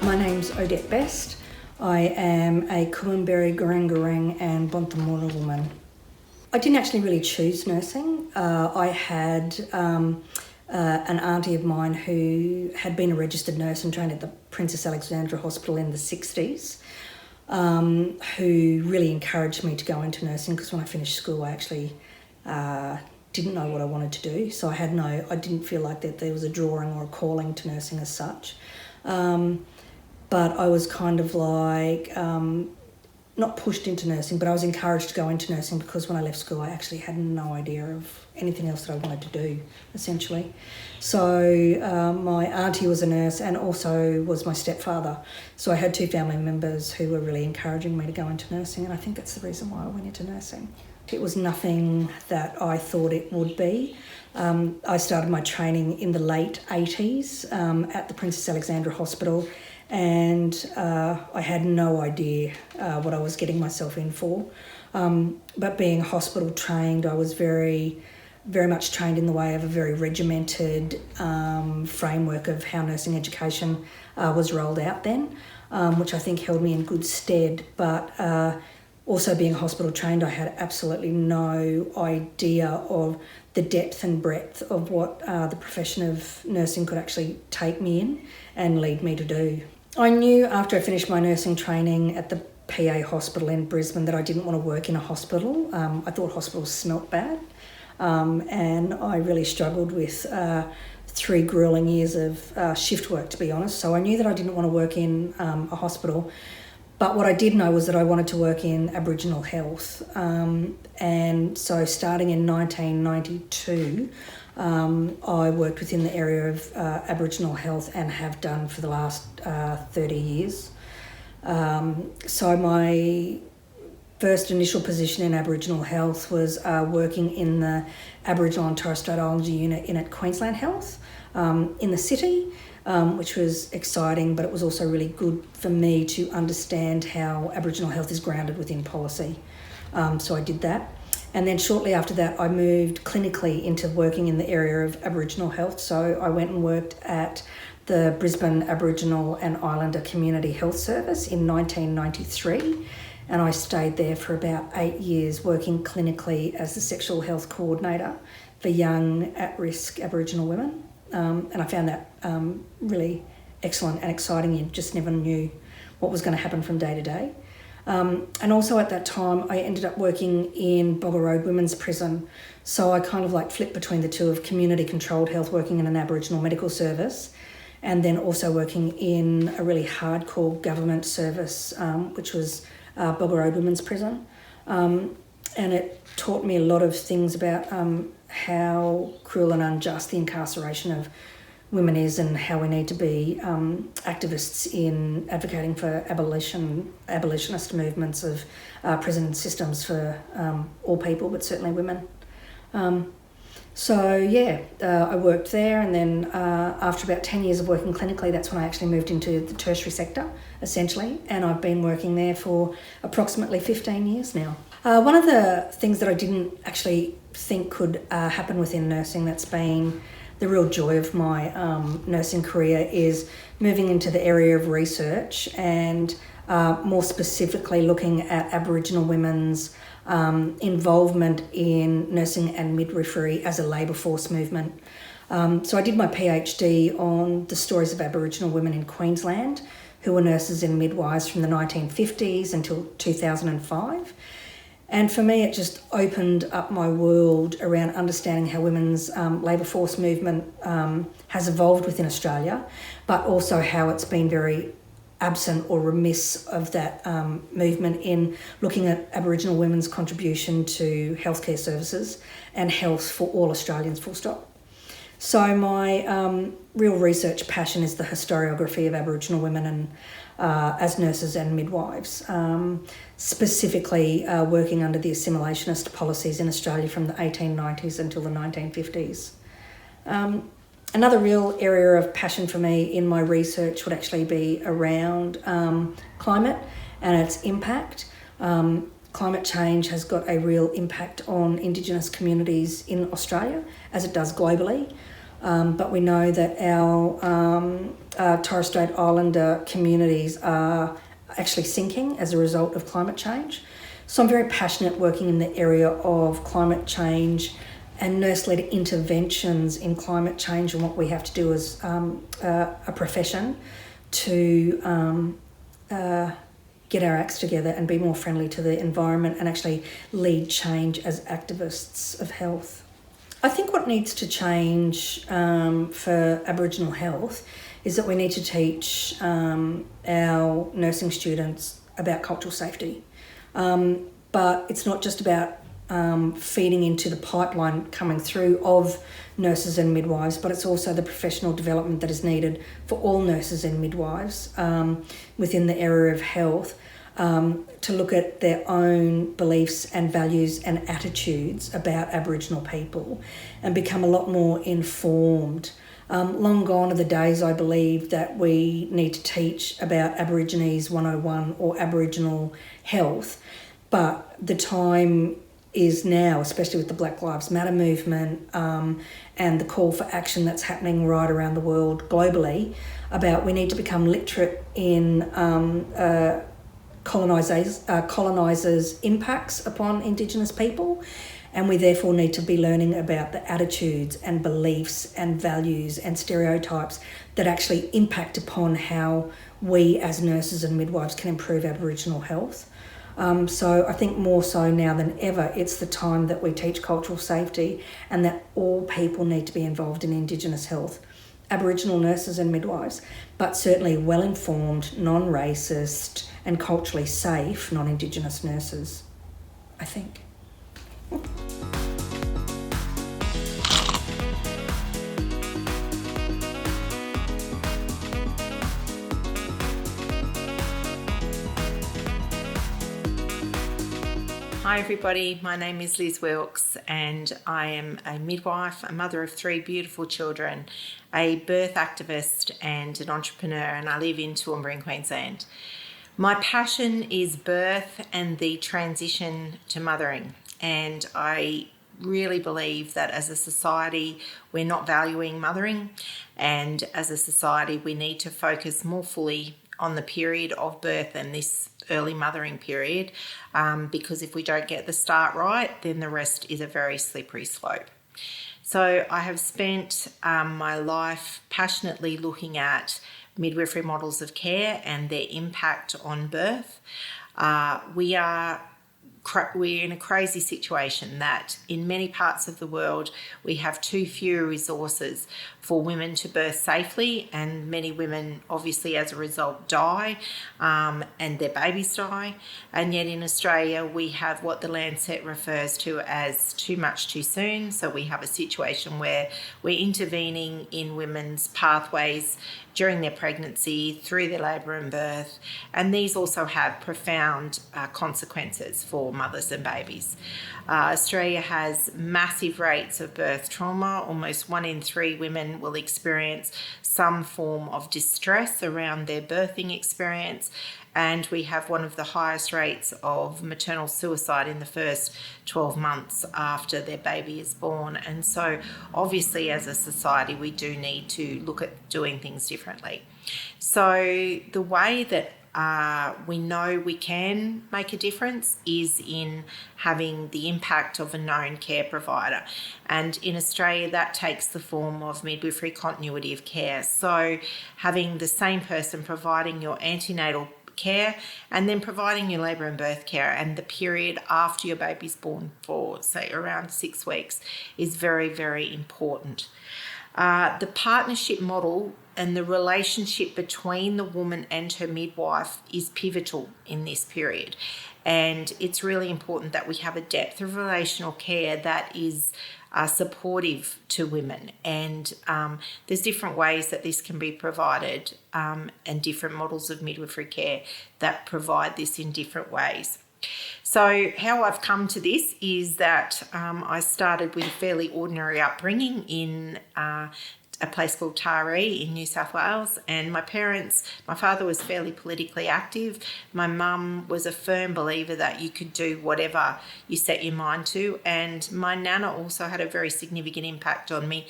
My name's Odette Best. I am a Kumanberry, Garangarang and Bontamora woman. I didn't actually really choose nursing. I had an auntie of mine who had been a registered nurse and trained at the Princess Alexandra Hospital in the 60s, who really encouraged me to go into nursing, because when I finished school I actually didn't know what I wanted to do. So I didn't feel like that there was a drawing or a calling to nursing as such. But I was kind of like, not pushed into nursing, but I was encouraged to go into nursing, because when I left school I actually had no idea of anything else that I wanted to do, essentially. So my auntie was a nurse and also was my stepfather. So I had two family members who were really encouraging me to go into nursing, and I think that's the reason why I went into nursing. It was nothing that I thought it would be. I started my training in the late 80s at the Princess Alexandra Hospital, and I had no idea what I was getting myself in for. But being hospital trained, I was very much trained in the way of a very regimented framework of how nursing education was rolled out then, which I think held me in good stead. But also being hospital trained, I had absolutely no idea of the depth and breadth of what the profession of nursing could actually take me in and lead me to do. I knew after I finished my nursing training at the PA hospital in Brisbane that I didn't want to work in a hospital. I thought hospitals smelt bad, and I really struggled with 3 gruelling years of shift work, to be honest. So I knew that I didn't want to work in a hospital. But what I did know was that I wanted to work in Aboriginal health. And so starting in 1992, I worked within the area of Aboriginal health and have done for the last 30 years. So my first initial position in Aboriginal health was working in the Aboriginal and Torres Strait Islander unit in at Queensland Health in the city, which was exciting, but it was also really good for me to understand how Aboriginal health is grounded within policy. So I did that. And then shortly after that, I moved clinically into working in the area of Aboriginal health. So I went and worked at the Brisbane Aboriginal and Islander Community Health Service in 1993. And I stayed there for about 8 years working clinically as the sexual health coordinator for young at-risk Aboriginal women. And I found that really excellent and exciting. You just never knew what was going to happen from day to day. And also at that time, I ended up working in Bogger Road Women's Prison. So I kind of like flipped between the two of community controlled health, working in an Aboriginal medical service, and then also working in a really hardcore government service, which was Bogger Road Women's Prison. And it taught me a lot of things about how cruel and unjust the incarceration of women is, and how we need to be activists in advocating for abolitionist movements of prison systems for all people, but certainly women. I worked there, and then after about 10 years of working clinically, that's when I actually moved into the tertiary sector, essentially, and I've been working there for approximately 15 years now. One of the things that I didn't actually think could happen within nursing that's been the real joy of my nursing career is moving into the area of research, and more specifically looking at Aboriginal women's involvement in nursing and midwifery as a labour force movement. So I did my PhD on the stories of Aboriginal women in Queensland who were nurses and midwives from the 1950s until 2005. And for me, it just opened up my world around understanding how women's labour force movement has evolved within Australia, but also how it's been very absent or remiss of that movement in looking at Aboriginal women's contribution to healthcare services and health for all Australians, full stop. So my real research passion is the historiography of Aboriginal women and as nurses and midwives, specifically working under the assimilationist policies in Australia from the 1890s until the 1950s. Another real area of passion for me in my research would actually be around climate and its impact. Climate change has got a real impact on Indigenous communities in Australia, as it does globally. but we know that our Torres Strait Islander communities are actually sinking as a result of climate change. So I'm very passionate working in the area of climate change and nurse-led interventions in climate change and what we have to do as a profession to get our acts together and be more friendly to the environment and actually lead change as activists of health. I think what needs to change for Aboriginal health is that we need to teach our nursing students about cultural safety. But it's not just about feeding into the pipeline coming through of nurses and midwives, but it's also the professional development that is needed for all nurses and midwives within the area of health to look at their own beliefs and values and attitudes about Aboriginal people and become a lot more informed. Long gone are the days, I believe, that we need to teach about Aborigines 101 or Aboriginal health, but the time is now, especially with the Black Lives Matter movement and the call for action that's happening right around the world globally, about we need to become literate in colonisers' impacts upon Indigenous people, and we therefore need to be learning about the attitudes and beliefs and values and stereotypes that actually impact upon how we as nurses and midwives can improve Aboriginal health. So I think more so now than ever, it's the time that we teach cultural safety and that all people need to be involved in Indigenous health. Aboriginal nurses and midwives, but certainly well-informed, non-racist and culturally safe non-Indigenous nurses, I think. Hi everybody, my name is Liz Wilkes and I am a midwife, a mother of 3 beautiful children, a birth activist and an entrepreneur, and I live in Toowoomba in Queensland. My passion is birth and the transition to mothering, and I really believe that as a society we're not valuing mothering, and as a society we need to focus more fully on the period of birth and this early mothering period, because if we don't get the start right, then the rest is a very slippery slope. So I have spent my life passionately looking at midwifery models of care and their impact on birth. We're in a crazy situation that in many parts of the world we have too few resources for women to birth safely, and many women obviously as a result die and their babies die. And yet in Australia we have what the Lancet refers to as too much too soon. So we have a situation where we're intervening in women's pathways during their pregnancy, through their labour and birth, and these also have profound consequences for mothers and babies. Australia has massive rates of birth trauma. Almost 1 in 3 women will experience some form of distress around their birthing experience, and we have one of the highest rates of maternal suicide in the first 12 months after their baby is born. And so obviously as a society we do need to look at doing things differently. So the way that we know we can make a difference is in having the impact of a known care provider. And in Australia, that takes the form of midwifery continuity of care. So having the same person providing your antenatal care and then providing your labour and birth care and the period after your baby's born for, say, around 6 weeks is very, very important. The partnership model and the relationship between the woman and her midwife is pivotal in this period. And it's really important that we have a depth of relational care that is supportive to women. And there's different ways that this can be provided and different models of midwifery care that provide this in different ways. So how I've come to this is that I started with a fairly ordinary upbringing in a place called Taree in New South Wales, and my father was fairly politically active. My mum was a firm believer that you could do whatever you set your mind to, and my nana also had a very significant impact on me.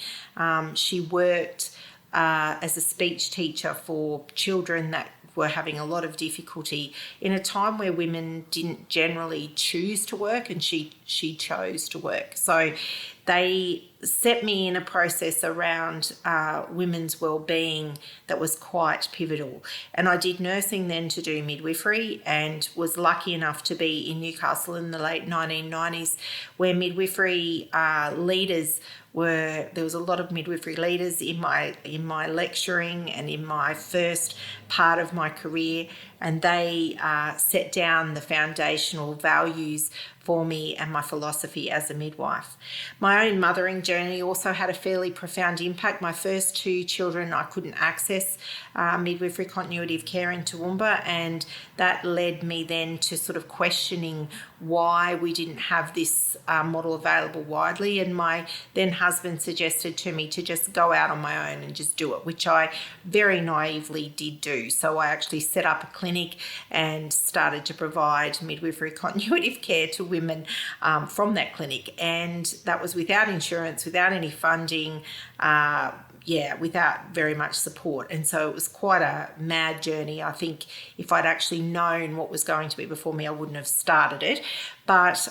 She worked as a speech teacher for children that were having a lot of difficulty in a time where women didn't generally choose to work, and she chose to work. So they set me in a process around women's wellbeing that was quite pivotal. And I did nursing then to do midwifery, and was lucky enough to be in Newcastle in the late 1990s, where midwifery leaders there was a lot of midwifery leaders in my lecturing and in my first part of my career, and they set down the foundational values for me and my philosophy as a midwife. My own mothering journey also had a fairly profound impact. My first two children, I couldn't access midwifery continuity of care in Toowoomba, and that led me then to sort of questioning why we didn't have this model available widely. And my then husband suggested to me to just go out on my own and just do it, which I very naively did do. So I actually set up a clinic and started to provide midwifery continuity of care to women from that clinic. And that was without insurance, without any funding, without very much support. And so it was quite a mad journey. I think if I'd actually known what was going to be before me, I wouldn't have started it. But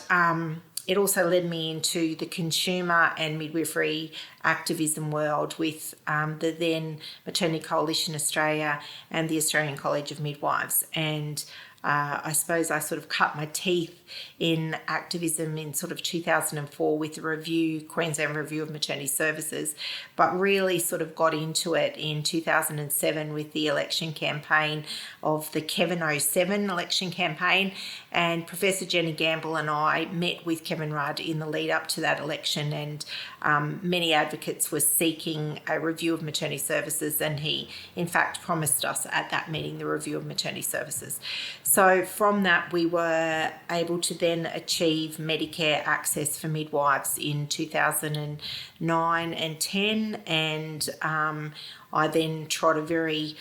it also led me into the consumer and midwifery activism world with the then Maternity Coalition Australia and the Australian College of Midwives. And I suppose I sort of cut my teeth in activism in sort of 2004 with the Queensland Review of Maternity Services, but really sort of got into it in 2007 with the election campaign of the Kevin 07 election campaign. And Professor Jenny Gamble and I met with Kevin Rudd in the lead up to that election, and many advocates were seeking a review of maternity services, and he in fact promised us at that meeting the review of maternity services. So from that, we were able to then achieve Medicare access for midwives in 2009 and 10, and I then trod a very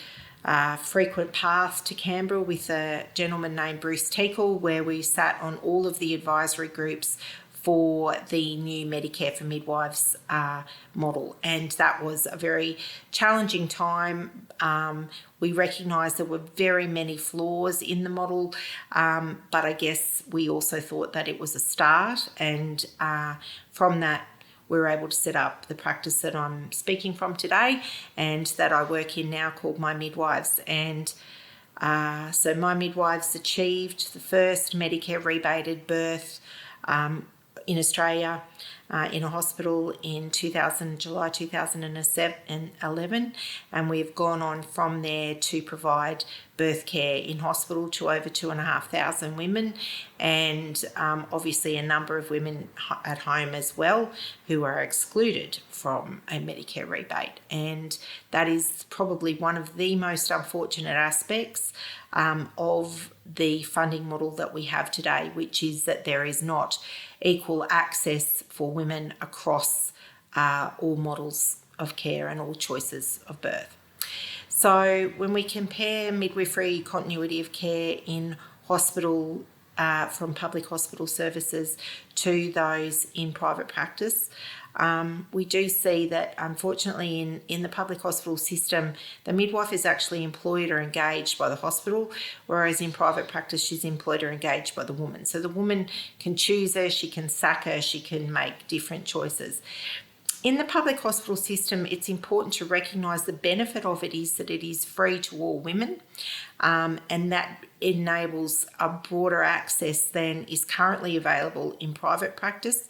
frequent path to Canberra with a gentleman named Bruce Teakle, where we sat on all of the advisory groups for the new Medicare for Midwives model. And that was a very challenging time. We recognised there were very many flaws in the model, but I guess we also thought that it was a start. And from that, we were able to set up the practice that I'm speaking from today and that I work in now, called My Midwives. And so My Midwives achieved the first Medicare rebated birth in Australia in a hospital in July 2011, and we've gone on from there to provide birth care in hospital to over 2,500 women, and obviously a number of women at home as well who are excluded from a Medicare rebate. And that is probably one of the most unfortunate aspects of the funding model that we have today, which is that there is not equal access for women across all models of care and all choices of birth. So when we compare midwifery continuity of care in hospital from public hospital services to those in private practice, we do see that unfortunately in the public hospital system, the midwife is actually employed or engaged by the hospital, whereas in private practice she's employed or engaged by the woman. So the woman can choose her, she can sack her, she can make different choices. In the public hospital system, it's important to recognise the benefit of it is that it is free to all women, and that enables a broader access than is currently available in private practice.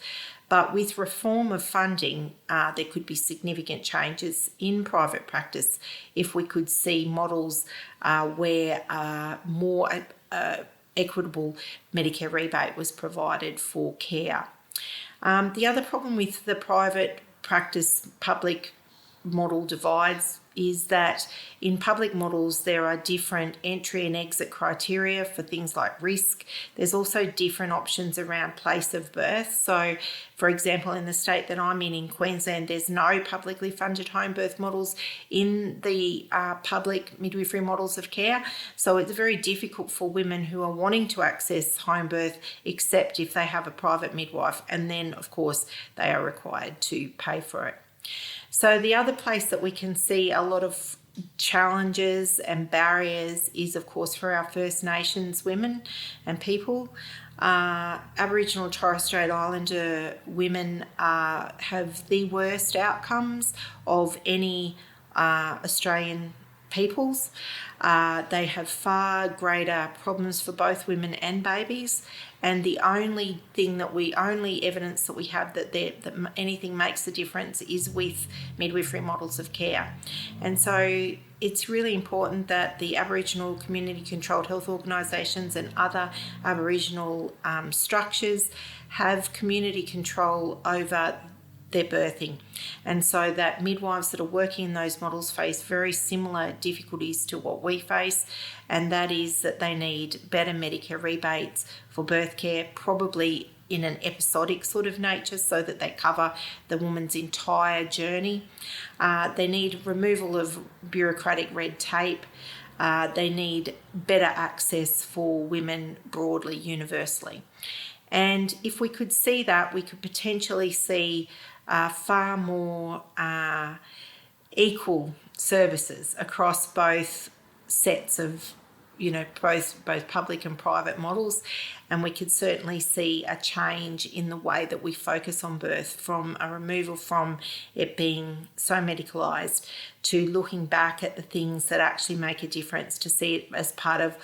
But with reform of funding, there could be significant changes in private practice if we could see models where more equitable Medicare rebate was provided for care. The other problem with the private practice public model divides is that in public models there are different entry and exit criteria for things like risk. There's also different options around place of birth. So, for example, in the state that I'm in Queensland, there's no publicly funded home birth models in the public midwifery models of care. So it's very difficult for women who are wanting to access home birth, except if they have a private midwife, and then, of course, they are required to pay for it. So the other place that we can see a lot of challenges and barriers is, of course, for our First Nations women and people. Aboriginal and Torres Strait Islander women have the worst outcomes of any Australian peoples. They have far greater problems for both women and babies, and the only evidence that we have that anything makes a difference is with midwifery models of care. And so it's really important that the Aboriginal community controlled health organisations and other Aboriginal structures have community control over their birthing, and so that midwives that are working in those models face very similar difficulties to what we face, and that is that they need better Medicare rebates for birth care, probably in an episodic sort of nature, so that they cover the woman's entire journey. They need removal of bureaucratic red tape. They need better access for women broadly, universally. And if we could see that, we could potentially see far more equal services across both sets of, both public and private models, and we could certainly see a change in the way that we focus on birth, from a removal from it being so medicalised to looking back at the things that actually make a difference, to see it as part of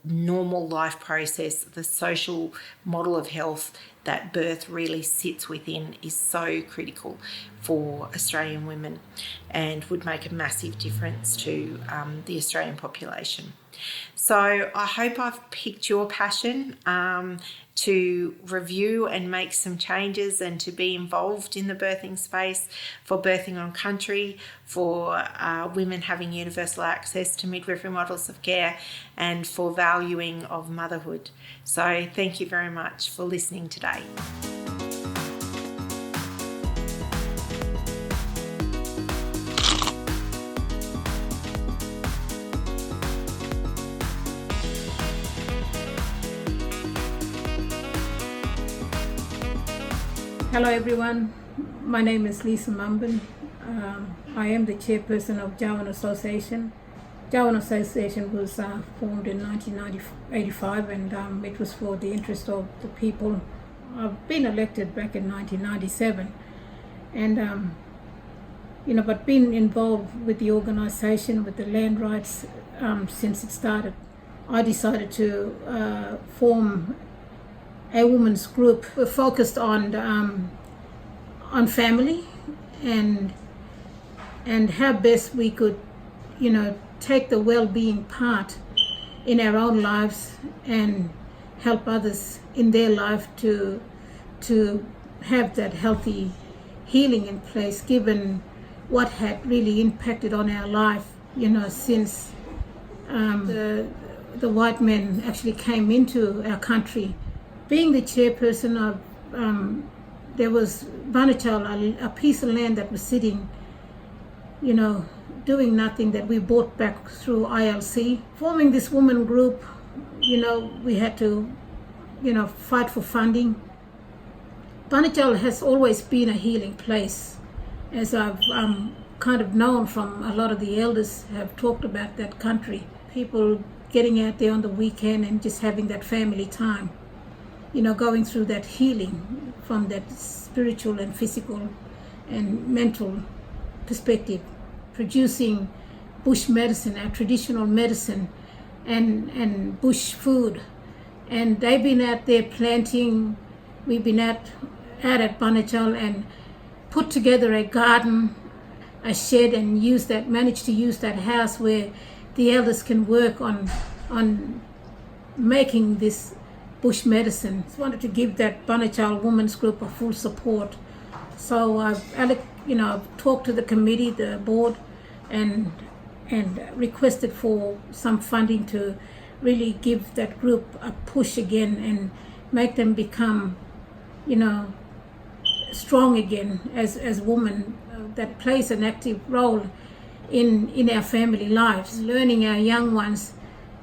normal life process. The social model of health that birth really sits within is so critical for Australian women and would make a massive difference to the Australian population. So I hope I've piqued your passion to review and make some changes and to be involved in the birthing space, for birthing on country, for women having universal access to midwifery models of care, and for valuing of motherhood. So thank you very much for listening today. Hello everyone, my name is Lisa Mumbin. I am the chairperson of Jawoyn Association. Jawoyn Association was formed in 1985, and it was for the interest of the people. I've been elected back in 1997, and but being involved with the organisation, with the land rights since it started, I decided to form a women's group focused on family and how best we could, take the well-being part in our own lives and help others in their life to have that healthy healing in place, given what had really impacted on our life, since the white men actually came into our country. Being the chairperson of, there was Banatjarl, a piece of land that was sitting, doing nothing, that we bought back through ILC. Forming this woman group, we had to, fight for funding. Banatjarl has always been a healing place, as I've kind of known from a lot of the elders have talked about that country. People getting out there on the weekend and just having that family time. Going through that healing from that spiritual and physical and mental perspective, producing bush medicine, our traditional medicine, and bush food. And they've been out there planting. We've been out at Banatjarl and put together a garden, a shed, and managed to use that house where the elders can work on making this bush medicine. Just wanted to give that Banatjarl Women's Group a full support. So I've talked to the committee, the board, and requested for some funding to really give that group a push again and make them become, strong again as women that plays an active role in our family lives, learning our young ones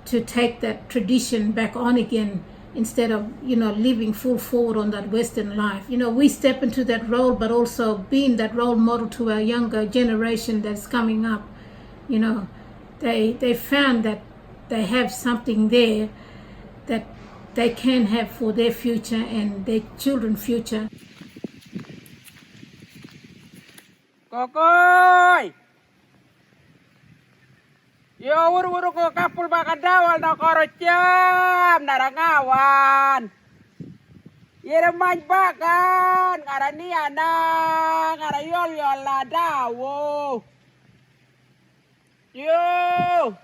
to take that tradition back on again instead of, living full forward on that Western life. We step into that role, but also being that role model to our younger generation that's coming up. They found that they have something there that they can have for their future and their children's future. Kokoy! Yo uru-uru ko kapul bakadawal na korocam narangawan. Yeremaj bakan ngarani ana ngarayol yola dawo. Yo!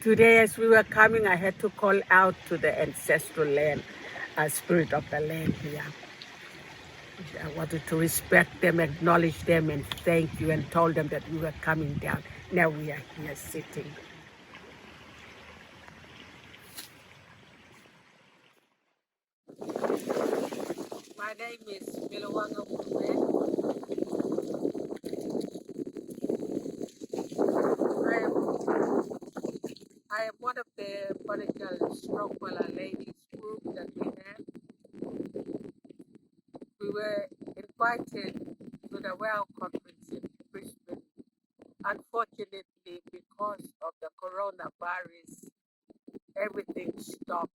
Today, as we were coming, I had to call out to the ancestral land, spirit of the land here. I wanted to respect them, acknowledge them, and thank you, and told them that we were coming down. Now we are here sitting. My name is Milawanga Odette. I am one of the Banatjarl Strongbala ladies group that we have. We were invited to the WOW conference in Brisbane. Unfortunately, because of the coronavirus, everything stopped.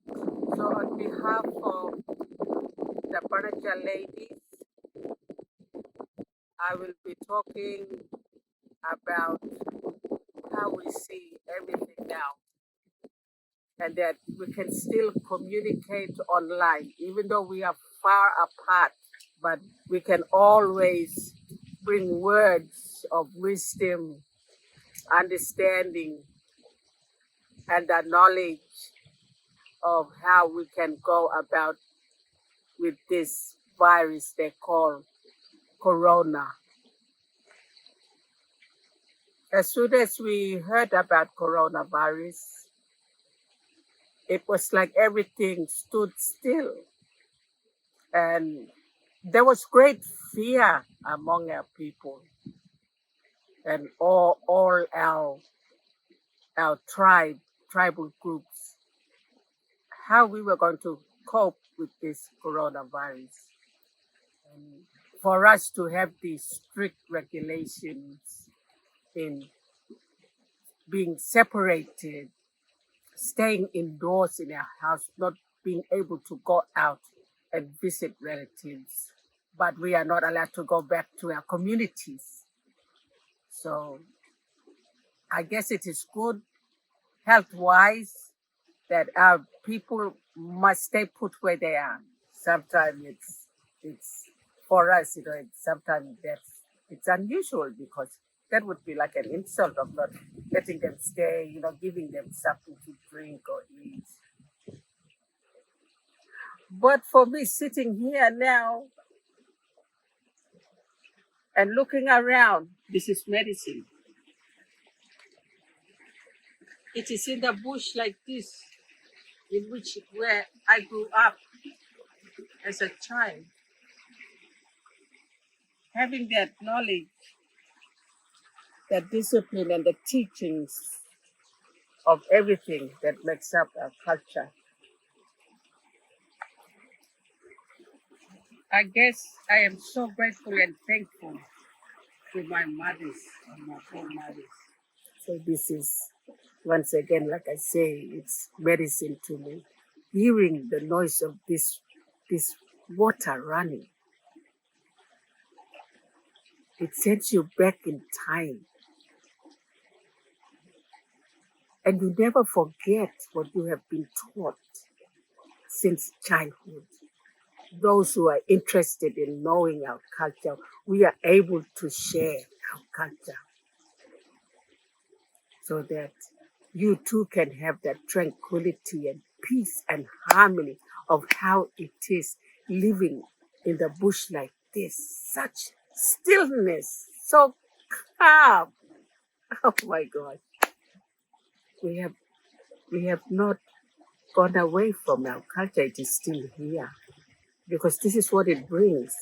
So on behalf of the Banatjarl ladies, I will be talking about how we see everything now, and that we can still communicate online, even though we are far apart, but we can always bring words of wisdom, understanding, and the knowledge of how we can go about with this virus they call corona. As soon as we heard about coronavirus, it was like everything stood still. And there was great fear among our people and all our tribal groups, how we were going to cope with this coronavirus. And for us to have these strict regulations in being separated, staying indoors in our house, not being able to go out and visit relatives, but we are not allowed to go back to our communities. So I guess it is good health-wise that our people must stay put where they are. Sometimes it's for us, sometimes it's unusual because that would be like an insult of not letting them stay, giving them something to drink or eat. But for me, sitting here now and looking around, this is medicine. It is in the bush like this, in which where I grew up as a child, having that knowledge, that discipline, and the teachings of everything that makes up our culture. I guess I am so grateful and thankful to my mothers and my foremothers. So this is, once again, like I say, it's medicine to me. Hearing the noise of this water running, it sends you back in time. And you never forget what you have been taught since childhood. Those who are interested in knowing our culture, we are able to share our culture so that you too can have that tranquility and peace and harmony of how it is living in the bush like this. Such stillness, so calm. Oh my God. We have not gone away from our culture. It is still here because this is what it brings.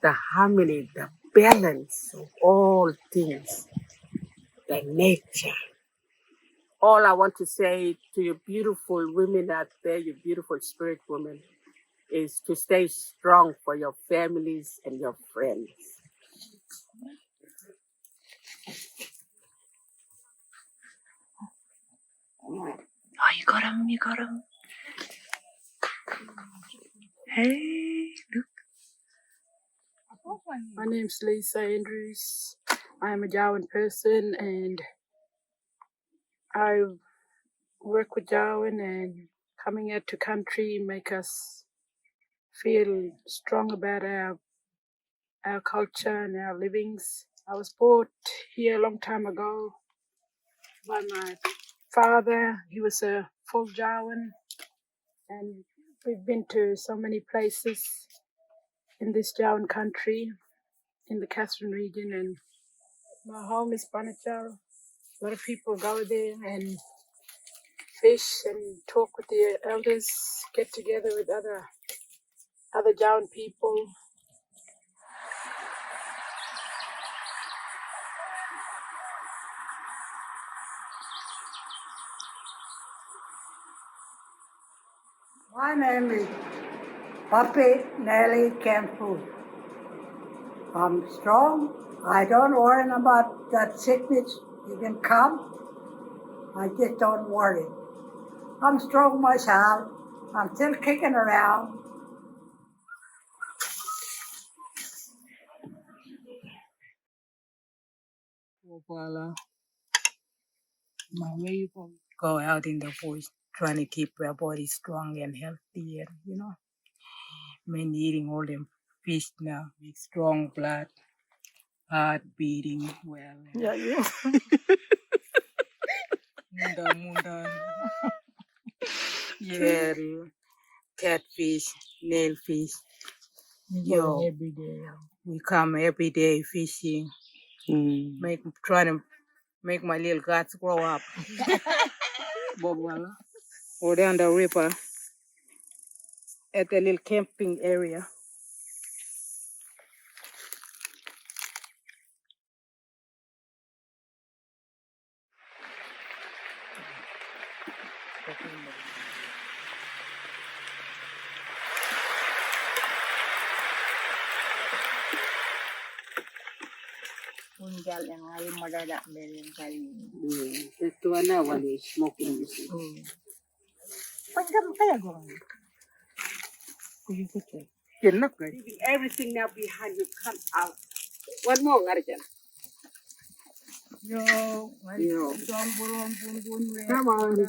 The harmony, the balance of all things, the nature. All I want to say to you beautiful women out there, you beautiful spirit women, is to stay strong for your families and your friends. Oh, you got him. Hey, look. My name's Lisa Andrews. I'm a Jawoyn person and I work with Jawoyn, and coming out to country make us feel strong about our culture and our livings. I was brought here a long time ago by my father. He was a full Jawoyn, and we've been to so many places in this Jawoyn country, in the Katherine region, and my home is Banatjarl. A lot of people go there and fish and talk with the elders, get together with other Jawoyn people. My name is Papi Nelly Campu. I'm strong. I don't worry about that sickness. You can come. I just don't worry. I'm strong myself. I'm still kicking around. Voila. My way you go out in the bush trying to keep your body strong and healthy, and mainly eating all them fish now with strong blood, heart beating well. Yeah. Munda. Yeah, catfish, nailfish. Yo, every day. We come every day fishing. Trying to make my little guts grow up. Or down the river at the little camping area. Ito na, wali smoking this. Leaving everything now behind you, come out. One more, Arjan. Yo. Come on.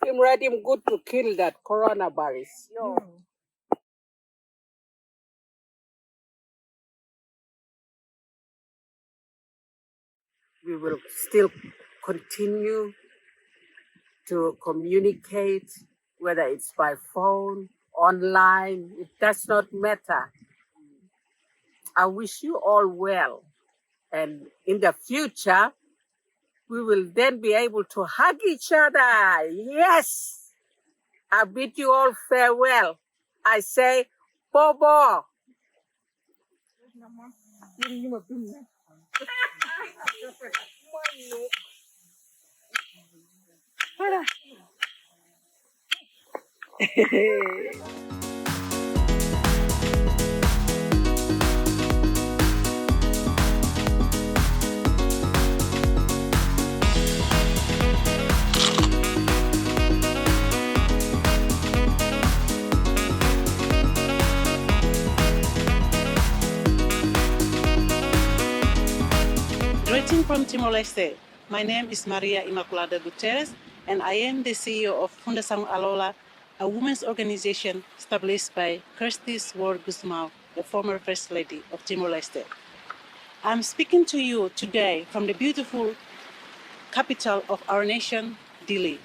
I'm ready, I'm good to kill that coronavirus. Yo. We will still continue to communicate, whether it's by phone, online, it does not matter. I wish you all well. And in the future, we will then be able to hug each other. Yes! I bid you all farewell. I say, Bobo. Greeting from Timor Leste. My name is Imaculada Guterres, and I am the CEO of Fundação Alola, a women's organization established by Kirstis Ward-Guzmão, the former First Lady of Timor Leste. I'm speaking to you today from the beautiful capital of our nation, Dili.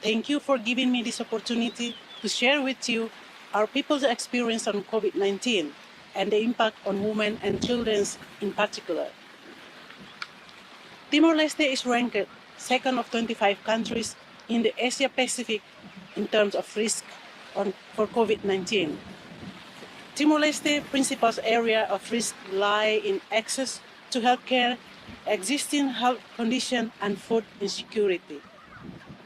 Thank you for giving me this opportunity to share with you our people's experience on COVID-19 and the impact on women and children in particular. Timor Leste is ranked second of 25 countries in the Asia Pacific in terms of risk for COVID-19. Timor Leste's principal area of risk lie in access to healthcare, existing health condition, and food insecurity.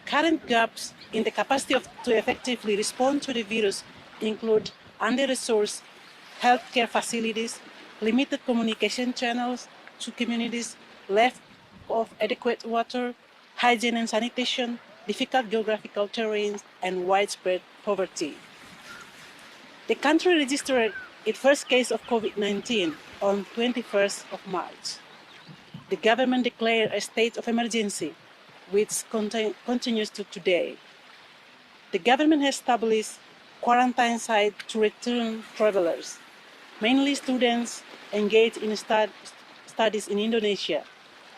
Current gaps in the capacity to effectively respond to the virus include under-resourced healthcare facilities, limited communication channels to communities, lack of adequate water, hygiene and sanitation, difficult geographical terrains, and widespread poverty. The country registered its first case of COVID-19 on 21st of March. The government declared a state of emergency, which continues to today. The government has established quarantine sites to return travelers, mainly students engaged in studies in Indonesia,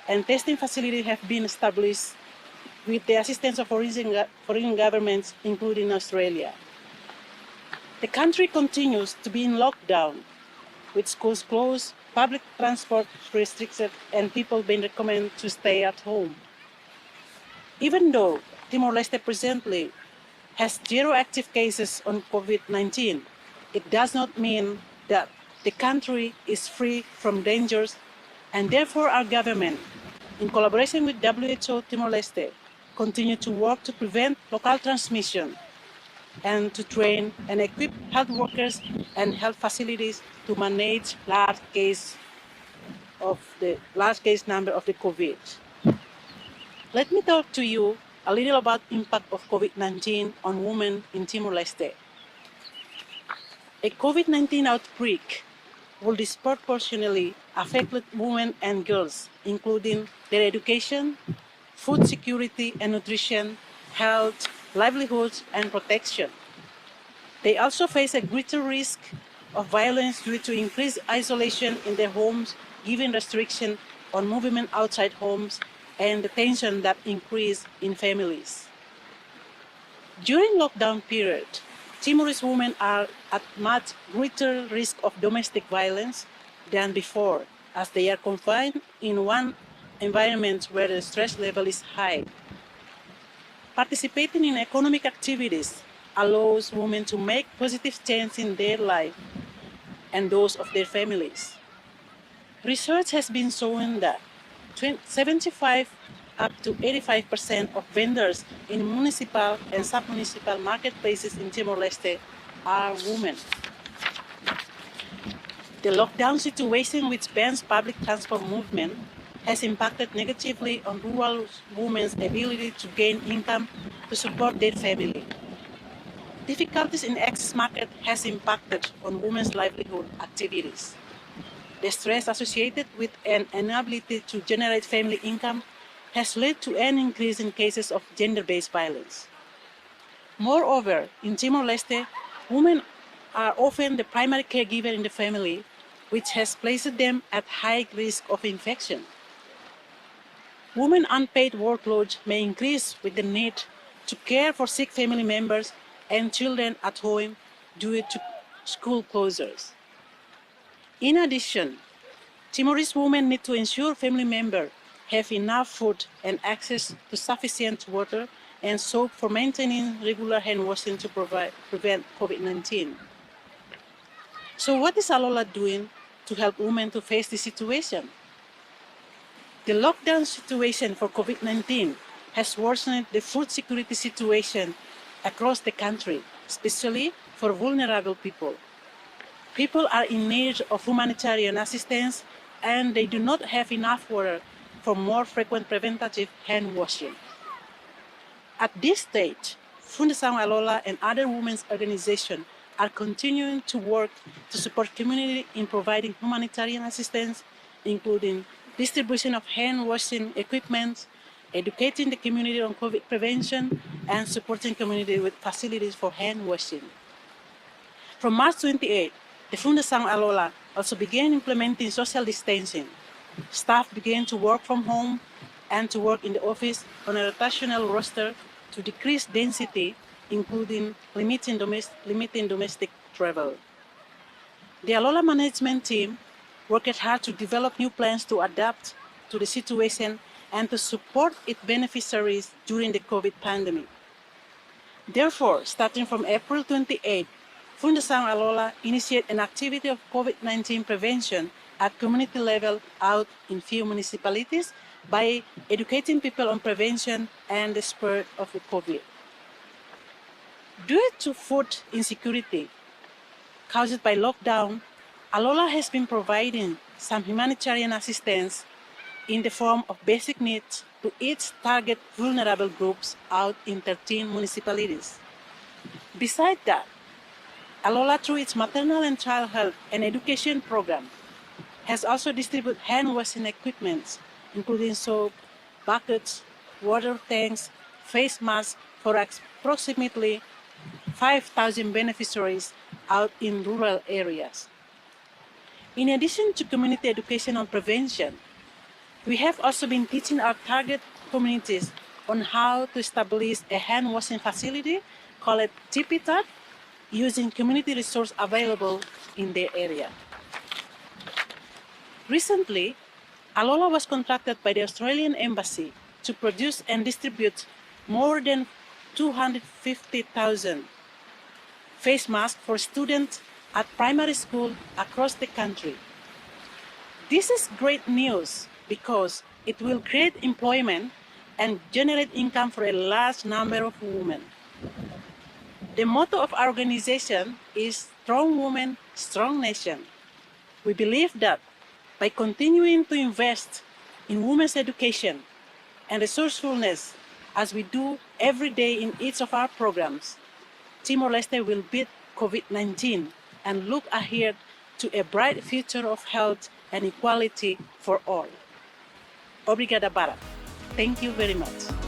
and testing facilities have been established with the assistance of foreign governments, including Australia. The country continues to be in lockdown, with schools closed, public transport restricted, and people being recommended to stay at home. Even though Timor-Leste presently has 0 active cases on COVID-19, it does not mean that the country is free from dangers, and therefore our government, in collaboration with WHO Timor-Leste, continue to work to prevent local transmission and to train and equip health workers and health facilities to manage large case number of the COVID. Let me talk to you a little about the impact of COVID-19 on women in Timor-Leste. A COVID-19 outbreak will disproportionately affect women and girls, including their education, food security and nutrition, health, livelihoods, and protection. They also face a greater risk of violence due to increased isolation in their homes, given restriction on movement outside homes, and the tension that increase in families. During lockdown period, Timorese women are at much greater risk of domestic violence than before, as they are confined in one environment where the stress level is high. Participating in economic activities allows women to make positive change in their life and those of their families. Research has been shown that 75 up to 85% of vendors in municipal and sub-municipal marketplaces in Timor-Leste are women. The lockdown situation, which bans public transport movement, has impacted negatively on rural women's ability to gain income to support their family. Difficulties in access market has impacted on women's livelihood activities. The stress associated with an inability to generate family income has led to an increase in cases of gender-based violence. Moreover, in Timor-Leste, women are often the primary caregiver in the family, which has placed them at high risk of infection. Women's unpaid workload may increase with the need to care for sick family members and children at home due to school closures. In addition, Timorese women need to ensure family members have enough food and access to sufficient water and soap for maintaining regular hand washing to prevent COVID-19. So what is Alola doing to help women to face this situation? The lockdown situation for COVID-19 has worsened the food security situation across the country, especially for vulnerable people. People are in need of humanitarian assistance and they do not have enough water for more frequent preventative hand washing. At this stage, Fundação Alola and other women's organizations are continuing to work to support community in providing humanitarian assistance, including distribution of hand washing equipment, educating the community on COVID prevention, and supporting community with facilities for hand washing. From March 28, the Fundação Alola also began implementing social distancing. Staff began to work from home and to work in the office on a rotational roster to decrease density, including limiting domestic travel. The Alola management team worked hard to develop new plans to adapt to the situation and to support its beneficiaries during the COVID pandemic. Therefore, starting from April 28, Fundação Alola initiated an activity of COVID-19 prevention at community level out in few municipalities by educating people on prevention and the spread of the COVID. Due to food insecurity caused by lockdown, Alola has been providing some humanitarian assistance in the form of basic needs to its target vulnerable groups out in 13 municipalities. Besides that, Alola, through its maternal and child health and education program, has also distributed hand washing equipment, including soap, buckets, water tanks, face masks for approximately 5,000 beneficiaries out in rural areas. In addition to community education on prevention, we have also been teaching our target communities on how to establish a hand washing facility called Tipitat, using community resources available in their area. Recently, Alola was contracted by the Australian Embassy to produce and distribute more than 250,000 face masks for students at primary school across the country. This is great news because it will create employment and generate income for a large number of women. The motto of our organization is Strong Women, Strong Nation. We believe that by continuing to invest in women's education and resourcefulness, as we do every day in each of our programs, Timor Leste will beat COVID-19 and look ahead to a bright future of health and equality for all. Obrigada, Bara. Thank you very much.